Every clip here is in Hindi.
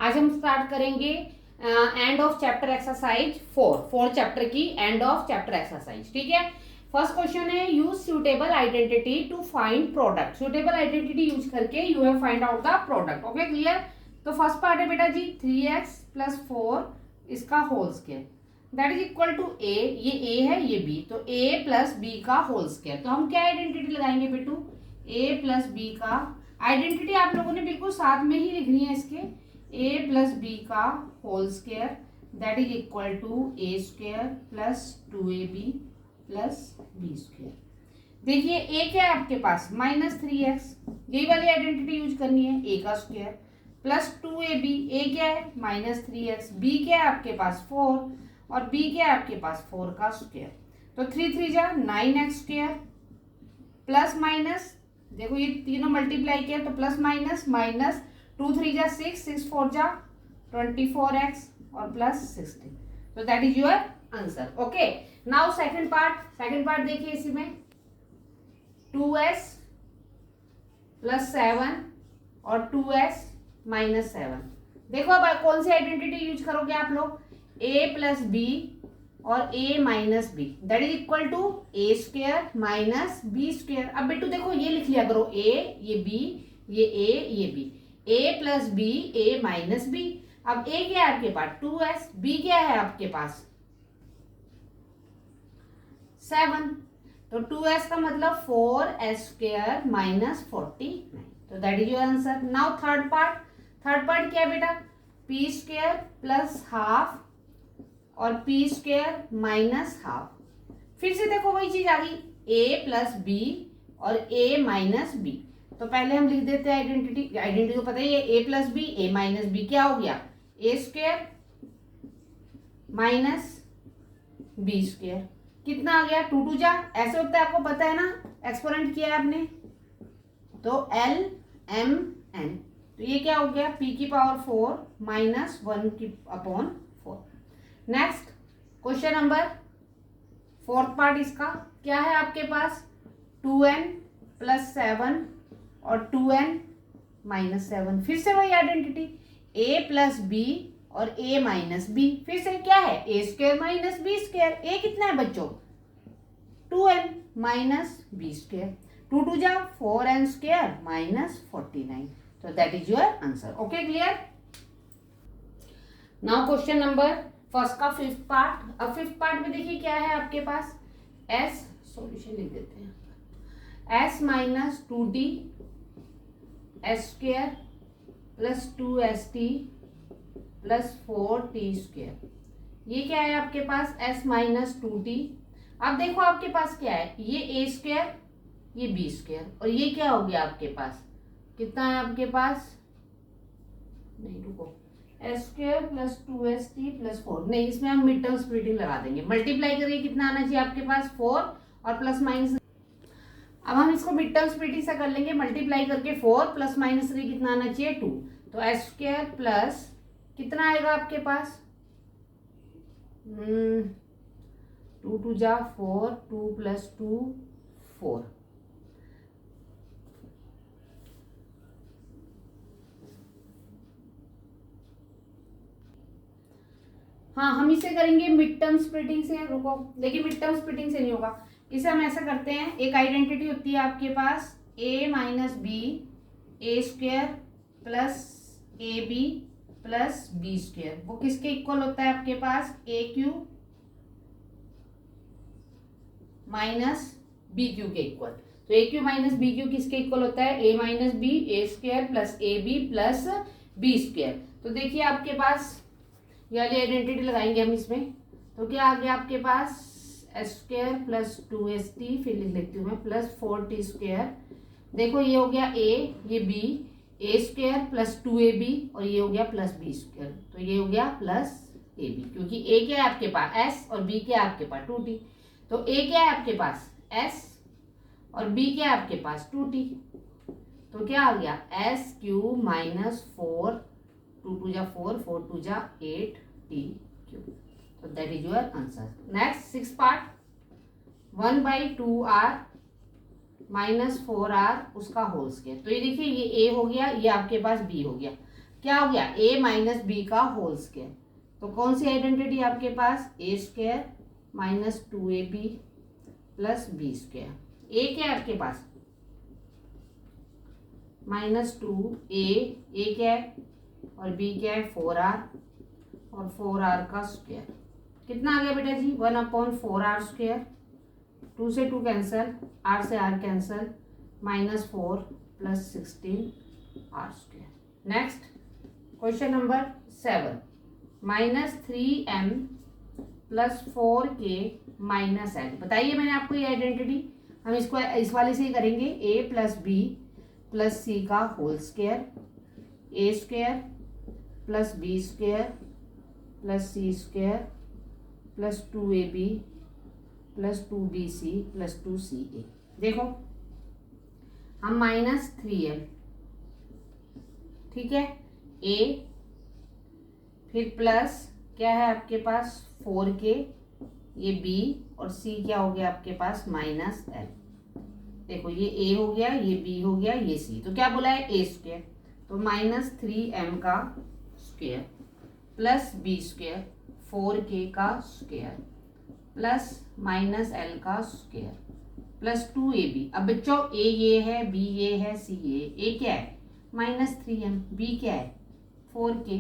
आज हम स्टार्ट करेंगे end of chapter exercise 4 chapter की एंड ऑफ चैप्टर एक्सरसाइज। ठीक है, फर्स्ट क्वेश्चन है use suitable identity to find product. Suitable identity use करके you have find out the product. Okay clear. तो फर्स्ट पार्ट है बेटा जी 3x + 4 इसका whole square that is equal to a, ये a है ये b, तो a + b का होल स्क्वायर। तो हम क्या आइडेंटिटी लगाएंगे बेटू, a + b का आइडेंटिटी आप लोगों ने बिल्कुल साथ में ही लिखनी है इसके, a + b का whole square that is equal to a² + 2ab + b²। देखिए a क्या है आपके पास -3x, यही वाली आइडेंटिटी यूज करनी है, a का स्क्वायर प्लस 2ab, a क्या है -3x, b क्या है आपके पास 4 और b क्या है आपके पास 4 का स्क्वायर। तो 3 3 जा 9x² प्लस माइनस, देखो ये तीनों मल्टीप्लाई किया तो प्लस माइनस माइनस 2 3 जा 6 6 4 जा 24x और प्लस 16। तो that is your answer. Okay, now second part देखिए इसी में 2s + 7 और 2s - 7। देखो अब कौन सी आइडेंटिटी यूज करोगे आप लोग, a + b और a - b that is equal to a² - b²। अब बेटू देखो ये लिख लिया करो, a ये b ये a ये b, a + b a - b। अब a क्या है आपके पास 2s, b क्या है आपके पास 7, तो 2s का मतलब 4s² - 49। तो that is your answer. Now third part क्या है बेटा, p² + ½ और p² - ½। फिर से देखो वही चीज आ गई, a + b और a - b। तो पहले हम लिख देते हैं आइडेंटिटी को पता ही है, a + b a - b क्या हो गया a² - b²। कितना आ गया 2 2 जा, ऐसे होता है आपको पता है ना, एक्सपोनेंट किया है आपने, तो l m n। तो ये क्या हो गया p⁴ - 1/4। Next question number fourth part इसका क्या है आपके पास 2n + 7 और 2n - 7। फिर से वही आइडेंटिटी a + b और a - b, फिर से क्या है a² - b²। a कितना है बच्चों 2n - b², 2 2 जा 4n² - 49। तो that is your answer. Okay clear. Now question number first का फिफ्थ पार्ट। अब फिफ्थ पार्ट में देखिए क्या है आपके पास s, सॉल्यूशन लिख देते हैं, s - 2t s² + 2st + 4t²। ये क्या है आपके पास s - 2t। अब देखो आपके पास क्या है, ये a² ये b² और ये क्या हो गया आपके पास, कितना है आपके पास, नहीं रुको, s² + 2st + 4, नहीं इसमें हम मिड टर्म स्प्लिटिंग लगा देंगे, मल्टीप्लाई करिए कितना आना चाहिए आपके पास 4 और प्लस माइनस। अब हम इसको मिड टर्म स्प्लिटिंग से कर लेंगे, मल्टीप्लाई करके 4 + -3 कितना आना चाहिए 2। तो s² प्लस कितना आएगा आपके पास 2 2 जा 4, 2 + 2 4। हाँ हम इसे करेंगे मिड टर्म स्प्लिटिंग से, रुको देखिए मिड टर्म स्प्लिटिंग से नहीं होगा, इसे हम ऐसा करते हैं, एक आइडेंटिटी होती है आपके पास a - b a² + ab + b², वो किसके इक्वल होता है आपके पास aq - bq के इक्वल। तो aq - bq किसके इक्वल होता है a - b a² + ab + b²। तो देखिए आपके पास ये वाली आइडेंटिटी लगाएंगे हम इसमें, तो क्या आ गया आपके पास s² + 2st, फिर लिख लेती हूँ मैं +4t²। देखो ये हो गया a ये b a² + 2ab और ये हो गया +b², तो ये हो गया +ab, क्योंकि a क्या है आपके पास s और b क्या है आपके पास 2t। तो a क्या है आपके पास s और b क्या है आपके पास 2t। तो क्या आ गया s³ - 4, 2 2 जा 4, 4 2 जा 8t³। तो that is your answer. Next six part 1/2r - 4r उसका होल स्क्वायर। तो ये देखिए ये a हो गया, ये आपके पास b हो गया, क्या हो गया, a माइनस बी का होल स्क्वायर। तो कौन सी आइडेंटिटी आपके पास, a square minus 2ab plus b square. A क्या है आपके पास, -2a क्या है और b क्या है 4r और 4r का स्क्वायर। कितना आ गया बेटा जी, 1/4r स्क्वायर। 2 से 2 कैंसल, r से r cancel, -4 plus 16r square. Next question number 7, -3m plus 4k minus L. बताइए मैंने आपको ये आइडेंटिटी, हम इसको इस वाले से ही करेंगे, a plus b plus c का whole square, a square plus b square plus c square plus 2ab plus 2bc plus 2ca। देखो हम -3m, ठीक है, a फिर प्लस क्या है आपके पास 4k, ये b और c क्या हो गया आपके पास -l। देखो ये a हो गया, ये b हो गया, ये c, तो क्या बोला है a स्क्वायर, तो -3m का square plus b square 4k का स्क्वायर प्लस -l का स्क्वायर प्लस 2ab। अब बच्चों a ये है, b ये है, c ये, a क्या है -3m, b क्या है 4k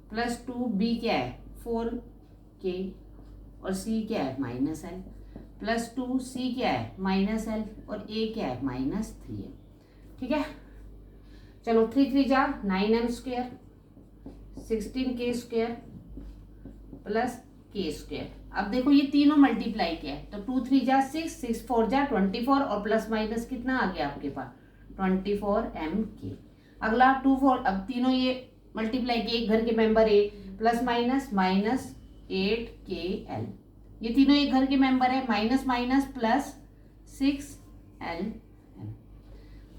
प्लस 2b क्या है 4k और c क्या है -l प्लस 2c क्या है -l और a क्या है -3m। ठीक है, चलो 3 3 जा 9m square 16k square plus k square. अब देखो ये तीनों मल्टीप्लाई किया है, तो 2 3 जा 6, 6 4 जा 24 और प्लस माइनस कितना आ गया आपके पास 24mk। अगला 2 4, अब तीनों ये मल्टीप्लाई किए, एक घर के member A plus minus -8kl, ये तीनों एक घर के मेंबर है, माइनस माइनस प्लस 6l,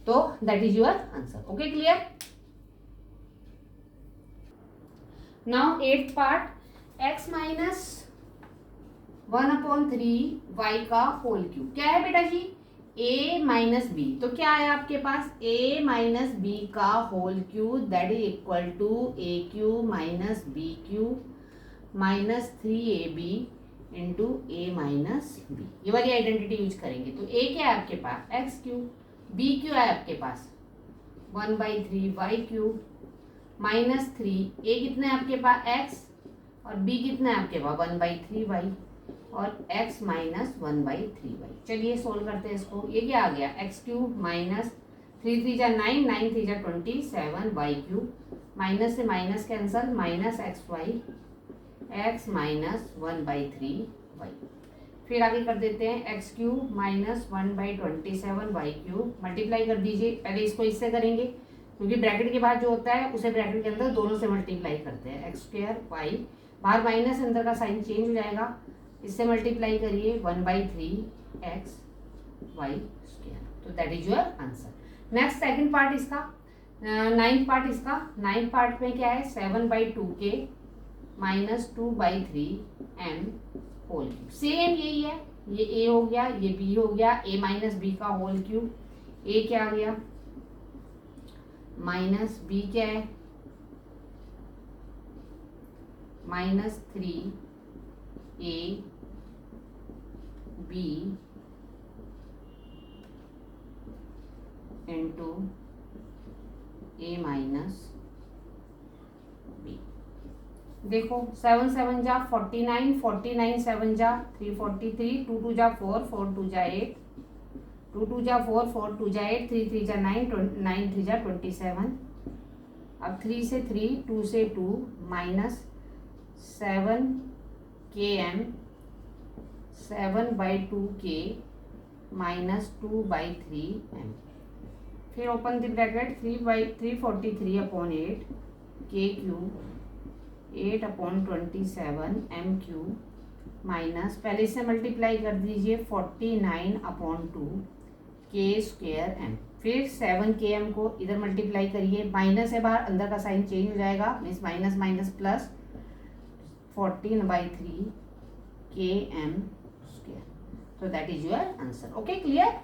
तो that is your answer. Okay clear. Now 8th part, x minus 1/3 y का होल क्यूब। क्या है बेटा जी, a माइनस बी, तो क्या है आपके पास a माइनस बी का whole cube, that is equal to a cube minus b cube minus 3ab into a minus b. ये वाली आइडेंटिटी यूज करेंगे। तो a क्या है आपके पास x क्यूब, b क्यों है आपके पास 1/3 y क्यूब माइनस 3, a कितना है आपके पास x और b कितना है आपके पास 1/3y और x माइनस 1/3y। चलिए सोल्व करते हैं इसको। ये क्या आ गया x क्यूब माइनस 3 3 जा 9, 9 3 जा 27 y क्यूब, माइनस से minus cancel, minus x minus 1/3y। फिर आगे कर देते हैं x cube minus 1/27 y cube, multiply कर दीजिए। पहले इसको इससे करेंगे क्योंकि ब्रैकेट के बाद जो होता है उसे ब्रैकेट के अंदर दोनों से मल्टीप्लाई करते हैं। x स्क्वायर y, बाहर माइनस अंदर का साइन चेंज हो जाएगा, इससे मल्टीप्लाई करिए 1/3x y स्क्वायर, तो that is your answer. Next second part इसका, 9th पार्ट इसका। 9th पार्ट में क्या है 7/2k minus 2/3m whole cube. Same यही है, ये a हो गया, ये b हो गया, a माइनस बी का होल क्यूब, a क्या आ गया माइनस b क्या है -3ab into a minus b। देखो 7 7 जा 49, 49 7 जा 343, 2 2 जा 4, 4 2 जा 8, 2 2 जा 4, 4 2 जा 8, 3 3 जा 9, 9 3 जा 27। अब 3 से 3, 2 से 2 minus 7km 7/2k minus 2/3m। फिर open the bracket 343/8 k cube 8/27 m cube minus, पहले इससे मल्टीप्लाई कर दीजिए 49/2 k स्क्वायर m। फिर 7km को इधर मल्टीप्लाई करिए, माइनस है बाहर, अंदर का साइन चेंज हो जाएगा, means minus minus plus 14/3 km square, तो that is your answer. Okay clear.